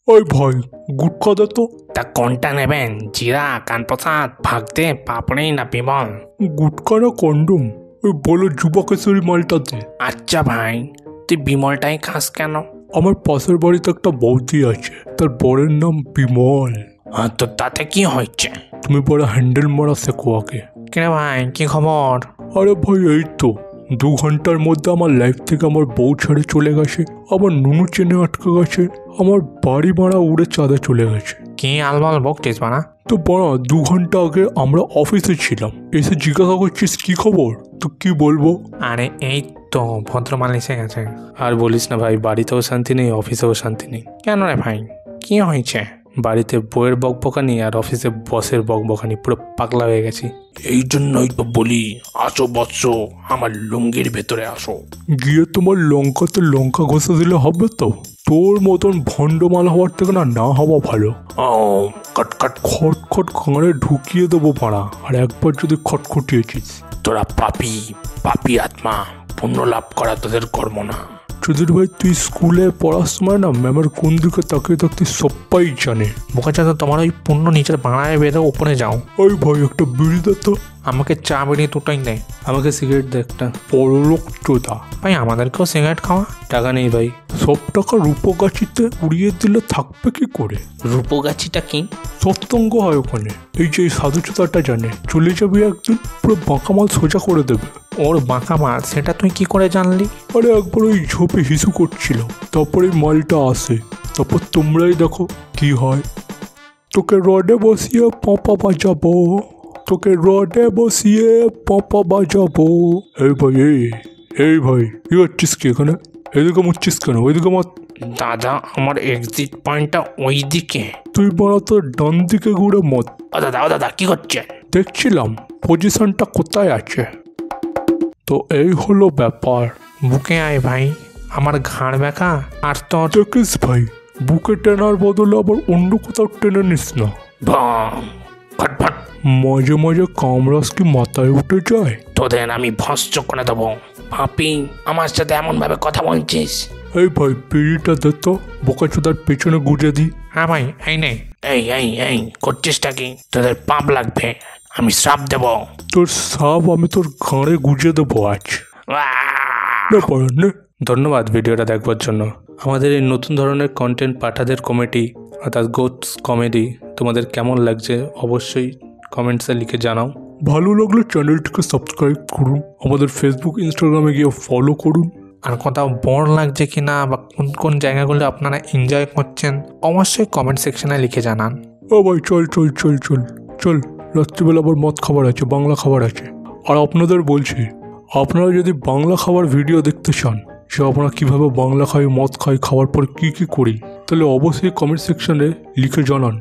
ওই ভাই গুটখা দে তো। তা কোনটা নেবেন, জিরা, কানপ্রসাদ, ভাগদে, পাপড়ি না বিমল? গুটখা না কন্ডম? ওই বলো যুবকেশ্বরী মালটা দে। আচ্ছা ভাই, তুই বিমলটাই খাস কেন? আমার পাশের বাড়িতে একটা বৌদি আছে, তার বরের নাম বিমল। তো তাতে কি হয়েছে? তুমি বড় হ্যান্ডেল মারা শেখো আগে। কেন ভাই, কি খবর? আরে ভাই এই তো 2 ঘন্টার মধ্যে আমার লাইফ থেকে আমার বউ ছেড়ে চলে গেছে, আমার নুনু চেনে আটকে গেছে, আমার বাড়ি ভাড়া উড়ে চাঁদে চলে গেছে। কি আলবাল বকছিস বানা? তো বড় 2 ঘন্টা আগে আমরা অফিসে ছিলাম, এসে জিজ্ঞাসা করছিস কি খবর? তো কি বলবো? আরে এই তো ভদ্রমাল এসে গেছে। আর বলিস না ভাই, বাড়িতেও শান্তি নেই, অফিসেও শান্তি নেই। কেন রে ভাই, কি হয়েছে? বাড়িতে বউয়ের বকবকানি আর অফিসে বসের বকবকানি, পুরো পাগলা হয়ে গেছি। এই জন্যই তো বলি, আসো বৎস, আমার লুঙ্গির ভেতরে আসো। গিয়ে তোমার লঙ্কাতে লঙ্কা ঘষে দিলে হবে তো? তোর মতন ভণ্ডমাল হওয়ার থেকে না হওয়া ভালো। কটকট খটখট কাঁড়ে ঢুকিয়ে দেবো পাড়া, আর একবার যদি খটখটিয়েছিস। তোরা পাপি, পাপি আত্মা, পুণ্য লাভ করা তোদের কর্ম না। চৌধুরী ভাই তুই স্কুলে পড়ার সময় না ম্যামের কোন দিকে তাকিয়ে থাকতে সবাই জানে। বোকাচাঁদা, তোমার ওই পূর্ণ নিচের বাংলায় বেরো, উপরে যাও। ওই ভাই একটা বিড়ি দে তো। আমাকে চা বেরিয়ে দুটোই নেই। আমাকে সিগারেট দে একটা। পরলোক চোদা ভাই, আমাদেরকেও সিগারেট খাওয়া। টাকা নেই ভাই। সব টাকা রূপগাছিতে উড়িয়ে দিলে থাকবে কি করে? রূপগাছিটা কি? সৎসঙ্গ হয় ওখানে। এই যে সাধু চোদাটা জানে, চলে যাবি একদিন পুরো বাঁকা মাল সোজা করে দেবে। ওর বাঁকা মাল, সেটা তুই কি করে জানলি? আরে একবার ওই ঝোপে হিসু করছিল, তারপরে মালটা আসে, তারপর তোমরাই দেখো কি হয়। তোকে রডে বসিয়ে পাপা বাজাবো, তোকে রডে বসিয়ে পাপা বাজাবো। এই ভাই এই ভাই কি হচ্ছিস কি এখানে? এদিকে মুচ্ছিস কেন? ওইদিকে মত। দাদা, আমার এক্সিট পয়েন্টটা ওই দিকে। তুই বড় তোর ডান দিকে ঘুরে মত। ও দাদা কি করছে? দেখছিলাম পজিশনটা কোথায় আছে। তো এই হলো ব্যাপার। বুকে আয় ভাই, আমার ঘাড় ব্যাকা। আর তোর দেখিস ভাই, বুকে টেনার বদলে আবার অন্য কোথাও টেনে নিস না। ফটফট। মাঝে মাঝে কামরাস কি মাথায় উঠে যায়? তোদের আমি ভস্য করে দেবো। পাপি, আমার সাথে এমন ভাবে কথা বলছিস? এই ভাই পিড়িটা দে তো, বোকাচোদার পেছনে গুজে দি। হ্যাঁ ভাই, এই নে। এই করছিসটা কি? তোদের পাপ লাগবে, আমি শ্রাপ দেব। তোর সাপ আমি তোর ঘাড়ে গুজে দেবো আজ। ধন্যবাদ ভিডিওটা দেখবার জন্য। আমাদের এই নতুন ধরনের কন্টেন্ট পাঠাদের কমেডি অর্থাৎ গোটস কমেডি তোমাদের কেমন লাগছে অবশ্যই কমেন্টসে লিখে জানাও। ভালো লাগলে চ্যানেলটিকে সাবস্ক্রাইব করুন, আমাদের ফেসবুক ইনস্টাগ্রামে গিয়ে ফলো করুন। আর কোথাও বোর লাগছে কিনা বা কোন কোন জায়গাগুলো আপনারা এনজয় করছেন অবশ্যই কমেন্ট সেকশনে লিখে জানান। ও ভাই চল চল চল চল চল, রাত্রিবেলা আবার মদ খাবার আছে, বাংলা খাবার আছে। আর আপনাদের বলছি, আপনারা যদি বাংলা খাবার ভিডিও দেখতে চান, সে আপনারা কীভাবে বাংলা খাই, মদ খাই, খাওয়ার পর কী কী করি, তাহলে অবশ্যই কমেন্ট সেকশনে লিখে জানান।